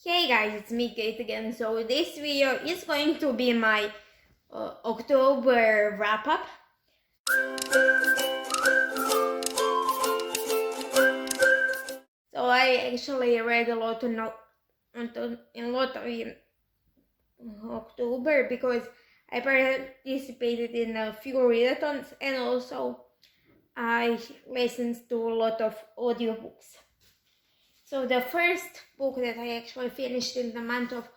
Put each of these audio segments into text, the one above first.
Hey guys, it's me Kate again. So this video is going to be my October wrap-up. So I actually read a lot in October because I participated in a few readathons and also I listened to a lot of audiobooks. So the first book that I actually finished in the month of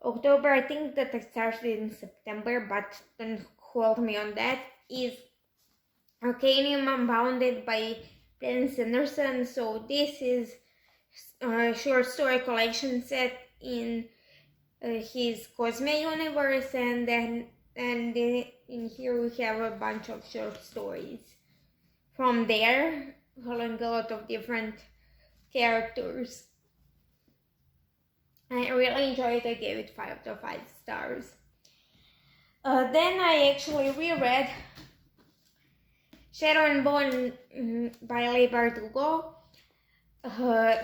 October, I think that I started in September, but don't hold me on that, is Arcanium Unbounded by Ben Sanderson. So this is a short story collection set in his Cosme universe, and then in here we have a bunch of short stories from there, following a lot of different characters. I really enjoyed it. I gave it 5 out of 5 stars. Then I actually reread Shadow and Bone by Leigh Bardugo.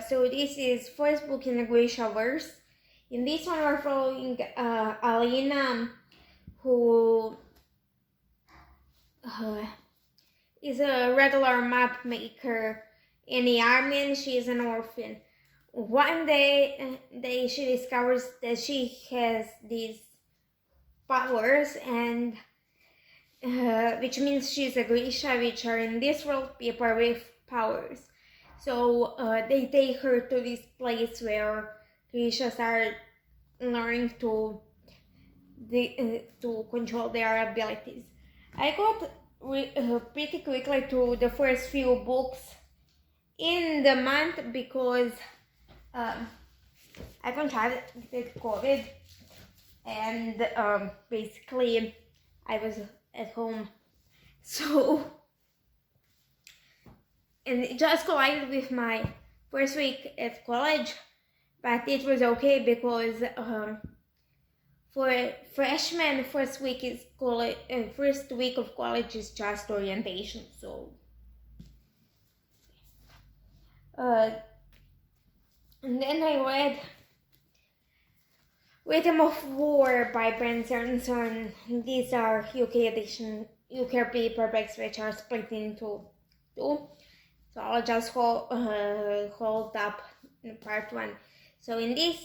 So this is first book in the Grishaverse. In this one we're following Alina, who is a regular map maker in the army, and she is an orphan. One day she discovers that she has these powers, and which means she's a Grisha, which are in this world people with powers. So they take her to this place where Grishas are learning to control their abilities. I got pretty quickly to the first few books in the month because I contracted COVID, and basically I was at home, so, and it just collided with my first week at college, but it was okay because for freshmen, first week of college is just orientation. So and then I read Rhythm of War by Ben Sanderson. These are UK edition, UK paperbacks which are split into 2. So I'll just hold up part 1. So in this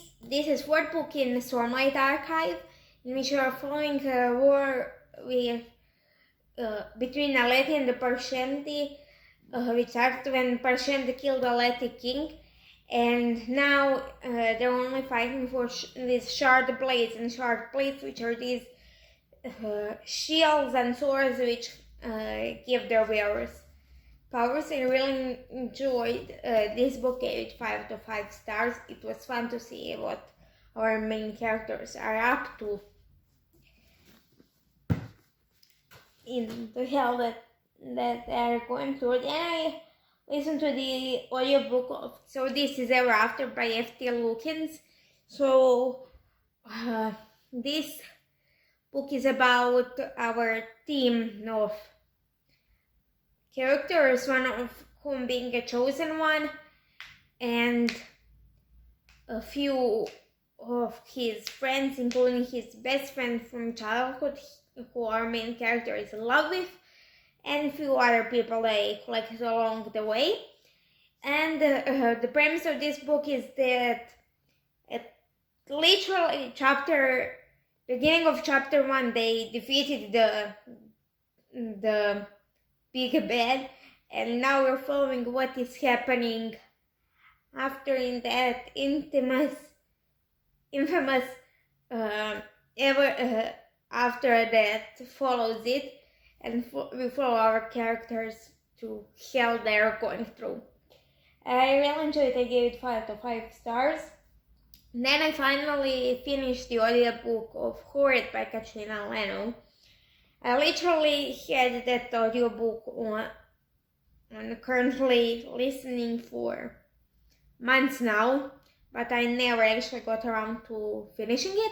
is 4th book in Stormlight Archive, in which we are following a war with between Aleti and the Parshendi, which started when Parshendi killed the Aleti king, and now they're only fighting for these shard blades, which are these shields and swords which give their wearers powers. I really enjoyed this book. Gave it 5 out of 5 stars. It was fun to see what our main characters are up to in the hell that they're going through. Then I listened to the audiobook of So This Is Ever After by F.T. Lukens. So this book is about our team of characters, one of whom being a chosen one, and a few of his friends, including his best friend from childhood, who our main character is in love with, and a few other people they collected along the way. And the premise of this book is that at literally beginning of chapter 1, they defeated the big bad, and now we're following what is happening after in that infamous after that follows it, and we follow our characters to hell they're going through. I really enjoyed it. I gave it 5 out of 5 stars. And then I finally finished the audiobook of Horrid by Katrina Leno. I literally had that audiobook on currently listening for months now, but I never actually got around to finishing it,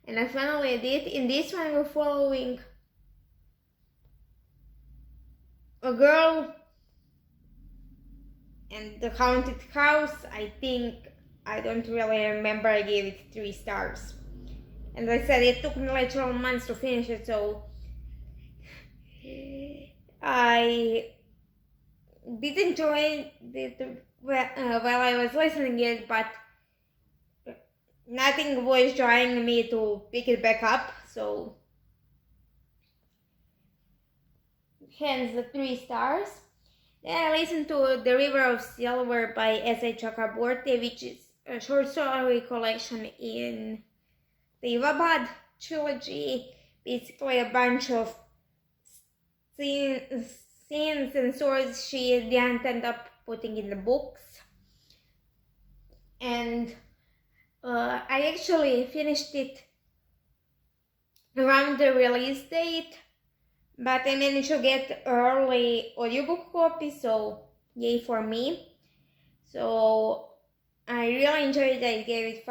and I finally did. In this one we're following a girl and the haunted house. I think I don't really remember. I gave it 3 stars. And like I said, it took me like 12 months to finish it, so I did enjoy it while I was listening it, but nothing was drawing me to pick it back up, so hence the 3 stars. Then I listened to The River of Silver by S.A. Chakraborty, which is a short story collection in the Ivabad trilogy. Basically a bunch of scenes and stories she didn't end up putting in the books. And I actually finished it around the release date, but I managed to get early audiobook copy, so yay for me. So I really enjoyed it. I gave it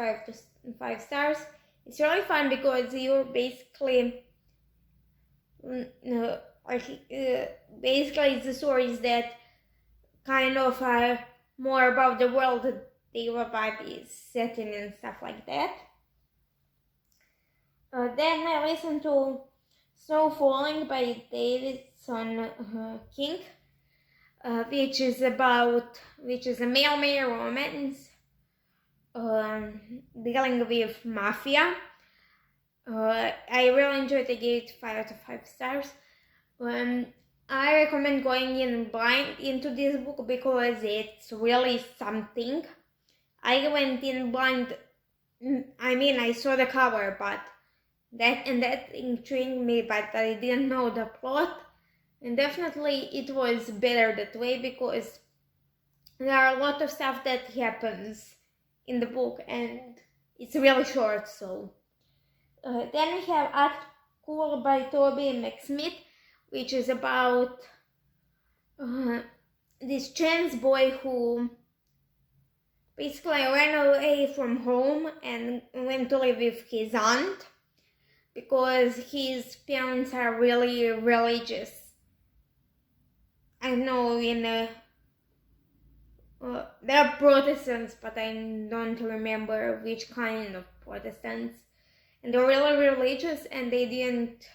5 stars. It's really fun because you're basically basically it's the stories that kind of are more about the world that the Ivabad is set in and stuff like that. Then I listened to Snow Falling by Davidson King, which is a male romance dealing with mafia. I really enjoyed it. I gave it 5 out of 5 stars. I recommend going in blind into this book because it's really something. I went in blind. I mean, I saw the cover, but that intrigued me, but I didn't know the plot. And definitely it was better that way because there are a lot of stuff that happens in the book and it's really short. So then we have Act Cool by Toby McSmith, which is about this trans boy who basically ran away from home and went to live with his aunt because his parents are really religious. I know they're Protestants, but I don't remember which kind of Protestants. And they're really religious, and they didn't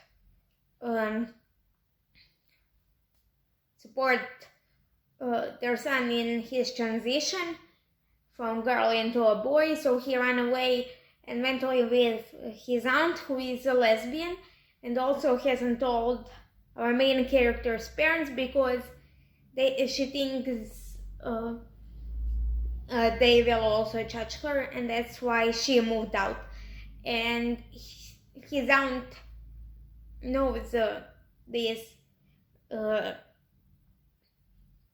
support their son in his transition from girl into a boy, so he ran away and went to live with his aunt, who is a lesbian, and also hasn't told our main character's parents because she thinks they will also judge her, and that's why she moved out. And his aunt knows this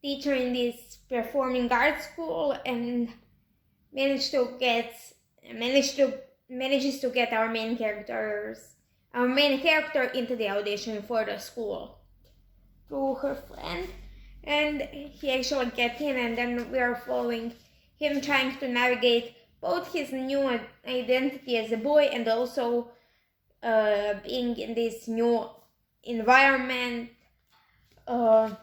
teacher in this performing arts school and manages to get our main character into the audition for the school through her friend, and he actually gets in, and then we are following him trying to navigate both his new identity as a boy and also being in this new environment and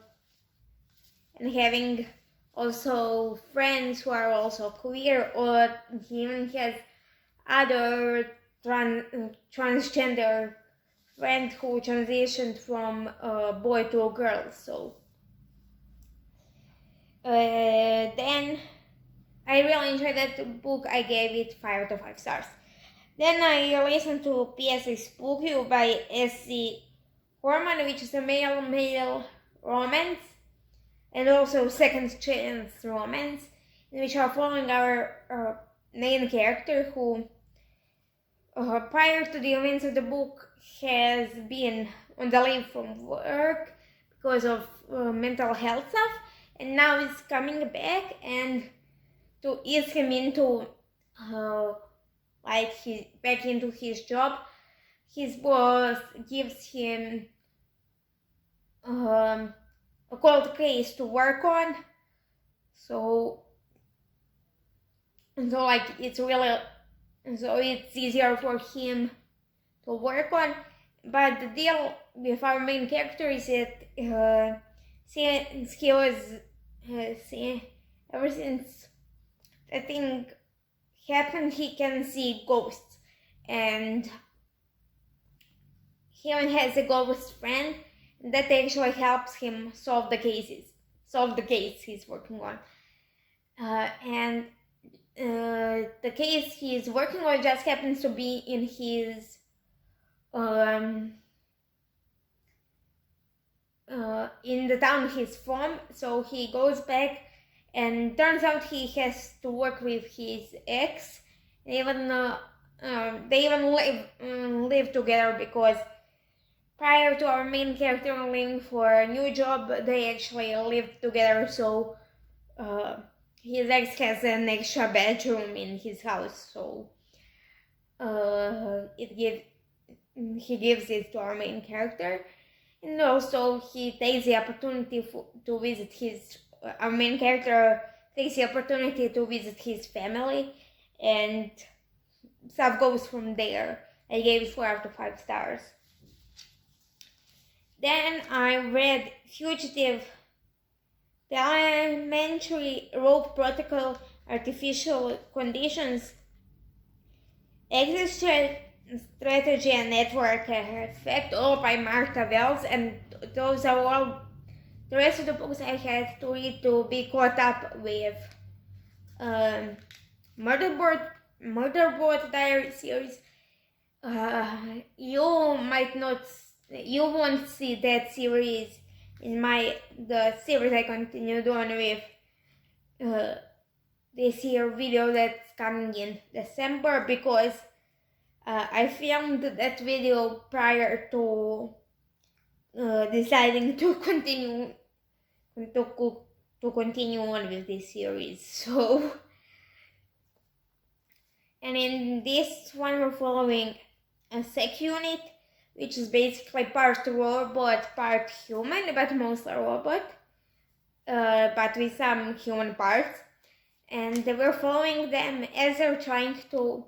having also friends who are also queer, or he even has other transgender friend who transitioned from a boy to a girl. So then I really enjoyed that book. I gave it 5 out of 5 stars. Then I listened to P.S. Spook You by S.C. Horman, which is a male romance, and also second chance romance, in which are following our main character who, prior to the events of the book, has been on the leave from work because of mental health stuff, and now is coming back, and to ease him into back into his job, his boss gives him a cold case to work on. So it's easier for him to work on. But the deal with our main character is that since he was ever since I think happens, he can see ghosts, and he even has a ghost friend that actually helps him solve the case he's working on. The case he's working on just happens to be in his in the town he's from, so he goes back, and turns out he has to work with his ex. They even live together, because prior to our main character leaving for a new job, they actually lived together. So his ex has an extra bedroom in his house, so he gives it to our main character. And also he takes the opportunity to visit our main character takes the opportunity to visit his family, and stuff goes from there. I gave it 4 out of 5 stars. Then I read Fugitive, the elementary rope protocol, artificial conditions, exit strategy and network effect, all by Martha Wells, and those are all the rest of the books I had to read to be caught up with. Murderboard Diary series. You won't see that series in the series I continued on with this year video that's coming in December, because I filmed that video prior to deciding to continue on with this series. So, and in this one we're following a sec unit, which is basically part robot, part human, but mostly robot, but with some human parts. And we're following them as they're trying to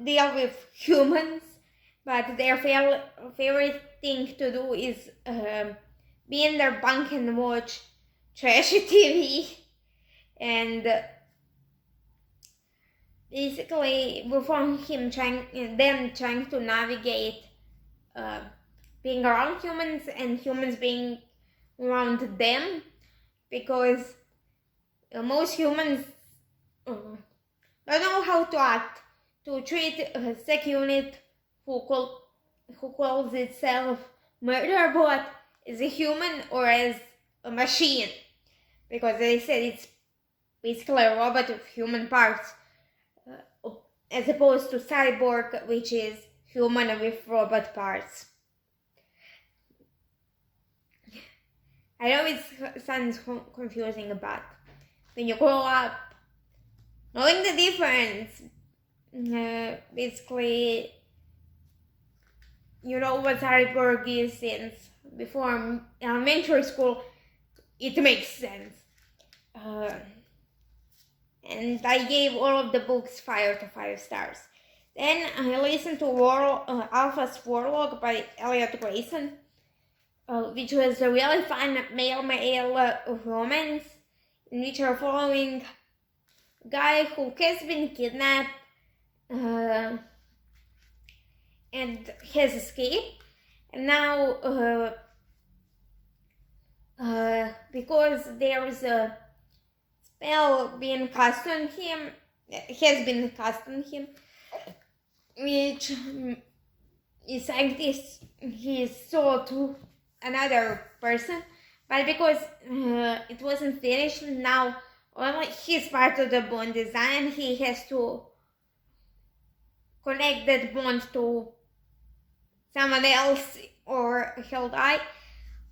deal with humans, but their favorite thing to do is be in their bunk and watch trashy TV. And basically we're following them trying to navigate being around humans and humans being around them, because most humans don't know how to act, to treat a sec unit who calls itself Murderbot as a human or as a machine, because they said it's basically a robot with human parts, as opposed to Cyborg, which is human with robot parts. I know it sounds confusing, but when you grow up, knowing the difference, basically, you know what Cyborg is since before elementary school, it makes sense. And I gave all of the books 5 out of 5 stars. Then I listened to Alpha's Warlock by Elliot Grayson, which was a really fun male romance in which we're following a guy who has been kidnapped and has escaped, and now because there is a spell being cast on him, has been cast on him, which is scientist he sold to another person, but because it wasn't finished, now he's part of the bond design, he has to connect that bond to someone else or he'll die.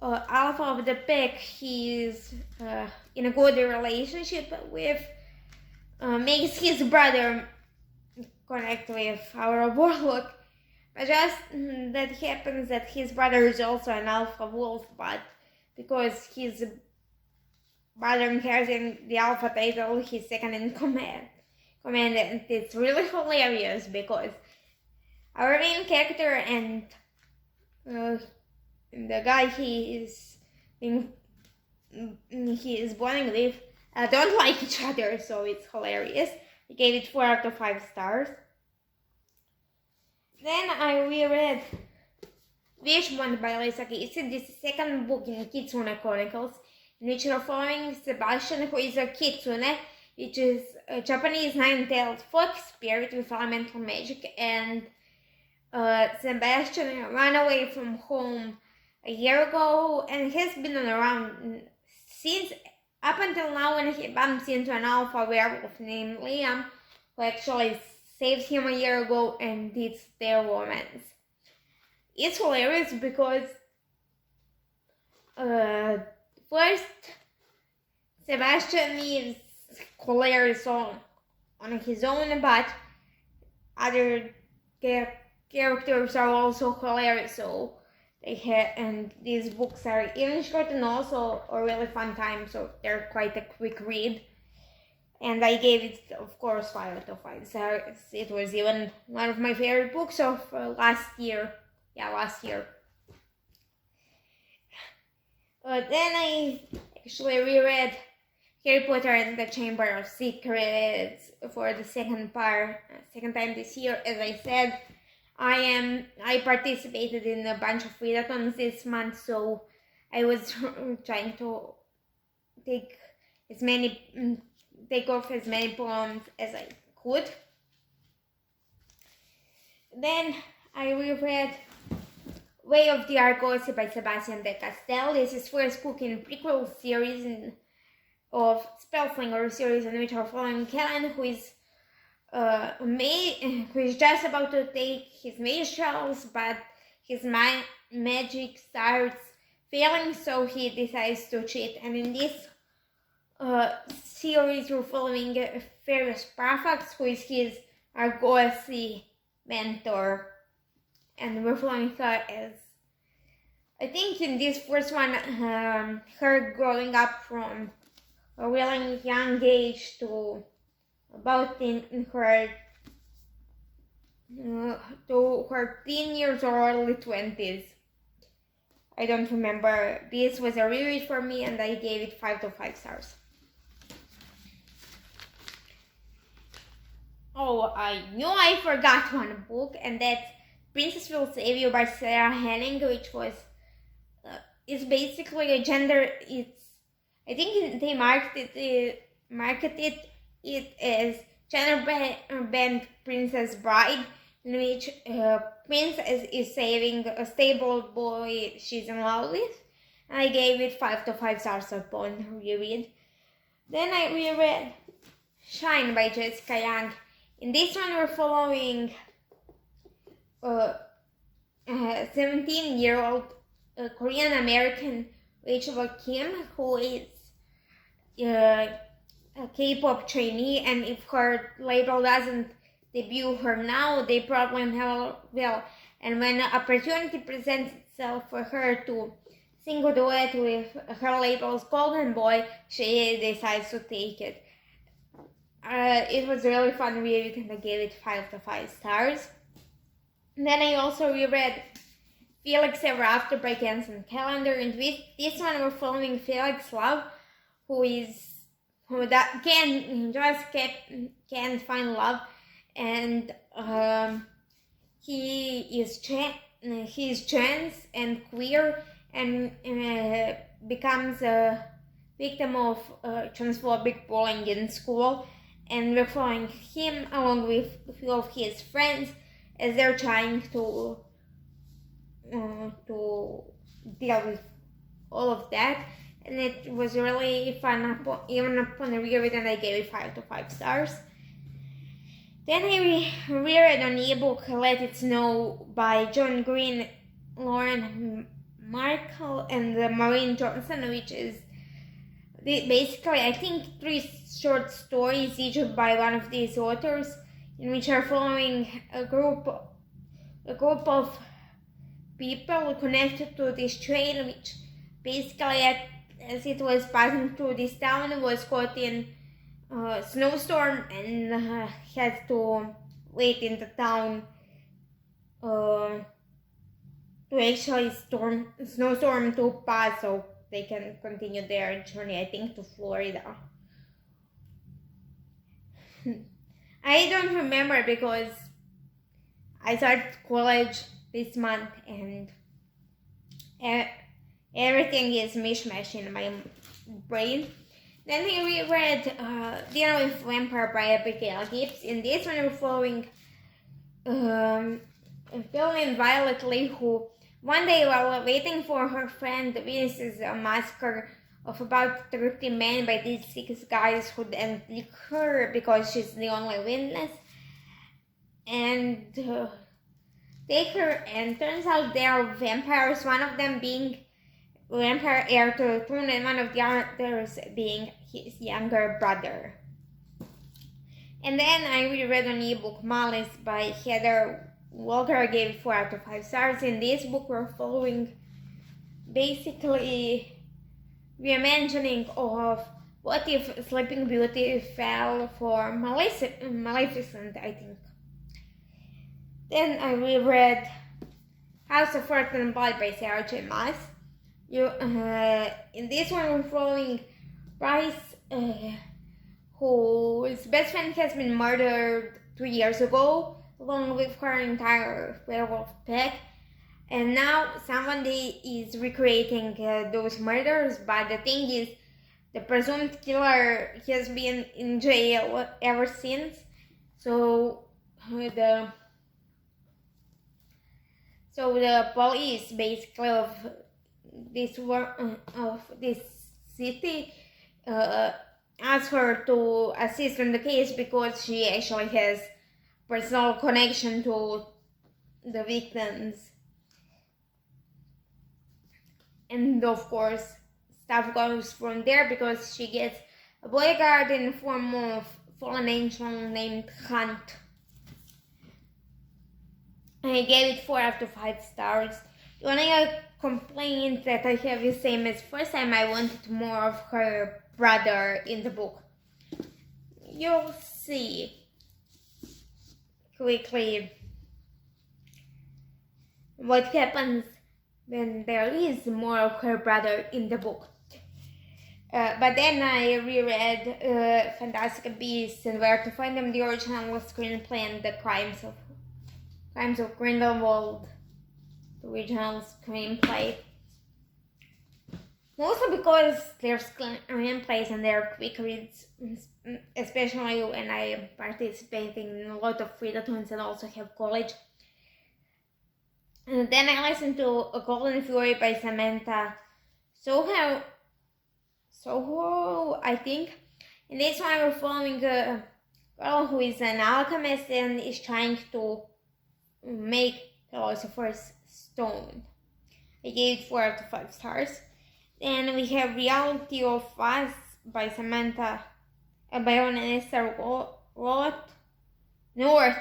Alpha of the pack, he's in a good relationship with, makes his brother connect with our warlock, but just that happens that his brother is also an alpha wolf, but because his brother inheriting the alpha title, he's second in command, and it's really hilarious because our main character and the guy he is bonding with don't like each other, so it's hilarious. I gave it 4 out of 5 stars. Then I reread Wishbone by Lisa Casey. This is the second book in Kitsune Chronicles, in which we're following Sebastian, who is a kitsune, which is a Japanese nine-tailed folk spirit with elemental magic, and Sebastian ran away from home a year ago and has been around since up until now, when he bumps into an alpha werewolf named Liam, who actually saved him a year ago, and it's their romance. It's hilarious because first Sebastian is hilarious on his own, but other characters are also hilarious, so and these books are even short and also a really fun time, so they're quite a quick read. And I gave it, of course, 5 out of 5 stars. It was even one of my favorite books of last year. Yeah, last year. Then I actually reread Harry Potter and the Chamber of Secrets for the second time this year. As I said, I participated in a bunch of readathons this month, so I was trying to take off as many poems as I could. Then I reread Way of the Argosy by Sebastian de Castell. This is first book in prequel series of Spellslinger series, in which we're following Kellen, who is just about to take his mage trials, but his magic starts failing, so he decides to cheat. And in this series, we're following Farius Parfax, who is his Argosy mentor, and we're following her as, I think in this first one, her growing up from a really young age to about in her teen years or early 20s. I don't remember. This was a reread for me, and I gave it 5 to 5 stars. Oh, I knew I forgot one book, and that's Princess Will Save You by Sarah Henning, which was is basically a gender. I think they marketed it as gender-bent Princess Bride, in which Princess is saving a stable boy she's in love with. And I gave it 5 to 5 stars upon reread. Then I reread Shine by Jessica Young. In this one, we're following 17-year-old Korean American Rachel Kim, who is a K-pop trainee, and if her label doesn't debut her now, they probably never will. And when an opportunity presents itself for her to sing a duet with her label's Golden Boy, she decides to take it. It was really fun read, and I gave it 5 to 5 stars. And then I also reread Felix Ever After by Kenson Calendar, and with this one we're following Felix Love, who can't find love, and he's trans and queer, and becomes a victim of transphobic bullying in school, and we're following him along with a few of his friends as they're trying to deal with all of that. And it was really fun, even upon a reread, and I gave it 5 to 5 stars. Then I reread an ebook, Let It Snow by John Green, Lauren Markle, and Maureen Johnson, which is basically, I think, 3 short stories, each by one of these authors, in which are following a group of people connected to this train, which basically, as it was passing through this town, was caught in a snowstorm and had to wait in the town to actually snowstorm to pass, so they can continue their journey, I think, to Florida. I don't remember because I started college this month and everything is mishmash in my brain. Then we read Dinner with Vampire by Abigail Gibbs. In this one we're following Bill and Violet Lee, who one day while waiting for her friend witnesses a massacre of about 30 men by these 6 guys who then lick her because she's the only witness. And take her, and turns out they are vampires, one of them being vampire heir to the throne and one of the others being his younger brother. And then I reread an ebook, Malice by Heather Walker. I gave it 4 out of 5 stars. In this book we're following basically reimagining of what if Sleeping Beauty fell for Maleficent, I think. Then I reread House of Fire and Blood by Sarah J. Maas. In this one we're following Bryce, whose best friend has been murdered 2 years ago, along with her entire werewolf pack. And now somebody is recreating those murders, but the thing is, the presumed killer has been in jail ever since. So the police basically of this city asked her to assist in the case because she actually has personal connection to the victims. And of course, stuff goes from there because she gets a bodyguard in the form of fallen angel named Hunt. I gave it 4 out of 5 stars. The only complaint that I have is same as first time. I wanted more of her brother in the book. You'll see quickly what happens when there is more of her brother in the book. But then I reread Fantastic Beasts and Where to Find Them, the original screenplay, and The Crimes of Grindelwald, the original screenplay. Mostly because they're screenplays and they're quick reads, especially when I am participating in a lot of readathons and also have college. And then I listened to A Golden Fury by Samantha Soho, I think. In this one we're following a girl who is an alchemist and is trying to make Philosopher's Stone. I gave it 4 out of 5 stars. Then we have Reality of Us by Vanessa North,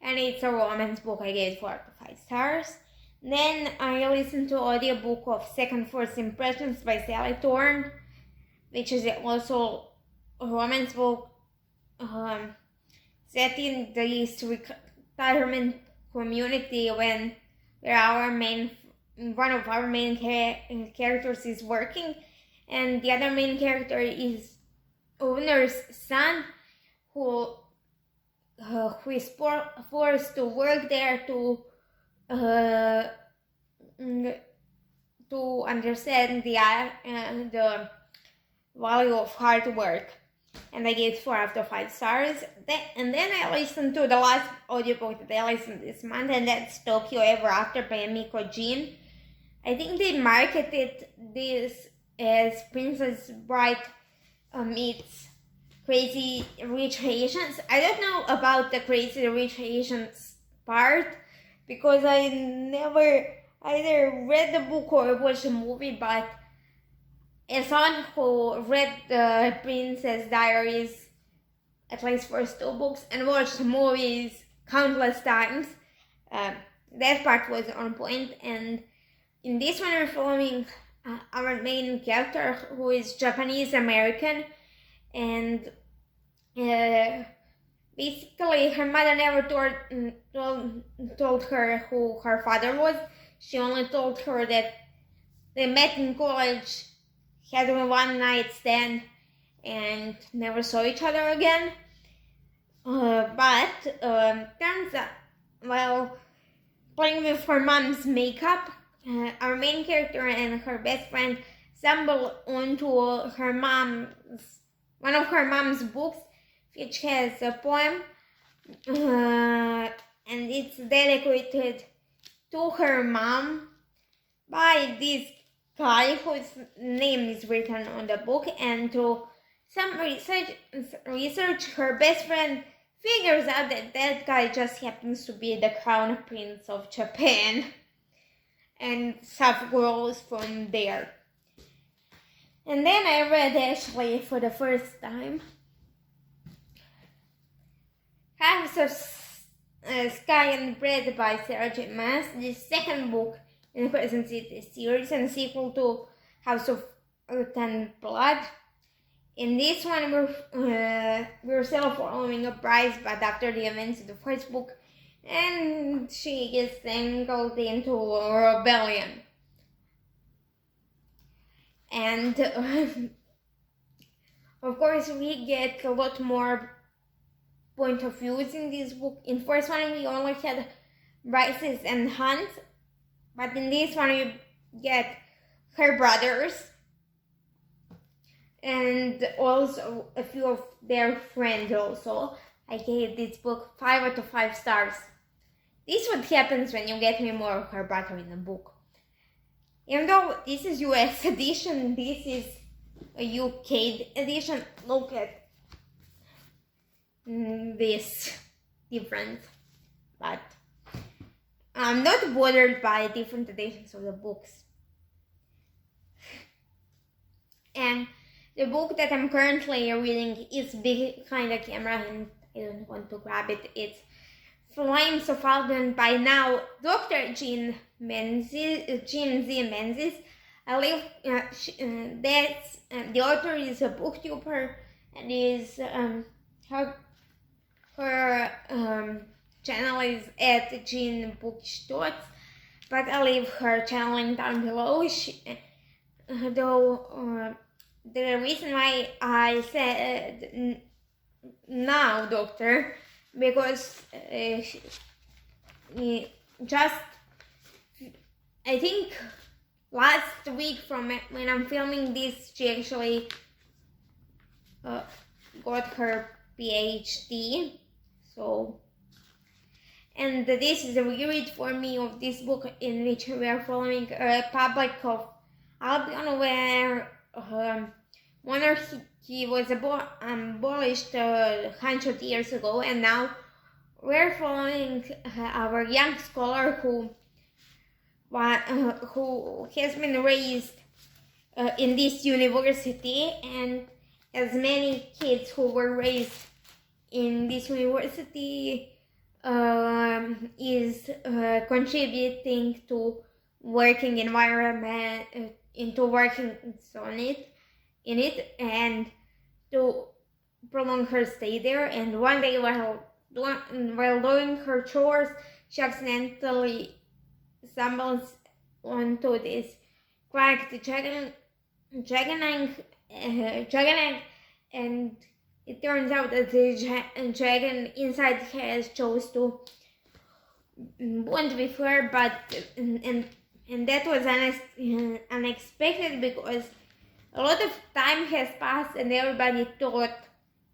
and it's a romance book. I gave it 4 out of 5 stars. Then I listened to audiobook of Second First Impressions by Sally Thorne, which is also a romance book set in this retirement community when one of our main characters is working, and the other main character is owner's son who is forced to work there to understand the value of hard work. And I gave 4 out of 5 stars. And then I listened to the last audiobook that I listened this month, and that's Tokyo Ever After by Miko Jean. I think they marketed this as Princess Bride meets Crazy Rich Asians. I don't know about the Crazy Rich Asians part because I never either read the book or watched the movie, but as someone who read the Princess Diaries at least first 2 books and watched movies countless times, that part was on point. And in this one we're following our main character who is Japanese American, and basically her mother never told her who her father was. She only told her that they met in college, had a one night stand, and never saw each other again. But turns out, while playing with her mom's makeup, our main character and her best friend stumble onto one of her mom's books, which has a poem, and it's dedicated to her mom by this guy whose name is written on the book. And to some research, her best friend figures out that that guy just happens to be the crown prince of Japan, and stuff grows from there. And then I read, actually, for the first time, House of Sky and Bread by Sarah J. Maas, the second book in the Crescent City series and sequel to House of Earth and Blood. In this one, we're still following a Bryce, but after the events of the first book, and she gets tangled into a rebellion. And of course, we get a lot more point of views in this book. In the first one, we only had Bryce's and Hunt's, but in this one, you get her brothers and also a few of their friends also. I gave this book 5 out of 5 stars. This is what happens when you get me more of her brother in a book. Even though this is US edition, this is a UK edition. Look at this difference. But I'm not bothered by different editions of the books. And the book that I'm currently reading is behind the camera and I don't want to grab it. It's Flames of Alden by now Dr. Jean Z. Menzies. I live. The author is a booktuber and is her channel is at Jean Bookish Thoughts, but I'll leave her channel down below. The reason why I said now, Doctor, because just I think last week from when I'm filming this, she actually got her PhD. So, and this is a reread for me of this book in which we are following a Republic of Albion, where monarchy was abolished 100 years ago, and now we're following our young scholar who has been raised in this university, and as many kids who were raised in this university is contributing to working environment, into working in it, and to prolong her stay there. And one day while doing her chores, she accidentally stumbles onto this cracked dragon egg, and it turns out that the dragon inside has chose to bond with her, but and that was unexpected because a lot of time has passed and everybody thought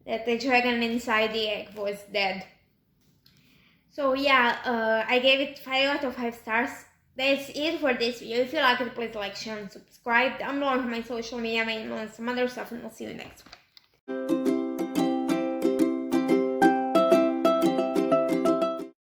that the dragon inside the egg was dead. So yeah, I gave it 5 out of 5 stars. That's it for this video. If you like it, please like, share, and subscribe. Down below my social media and some other stuff, and I'll see you next one.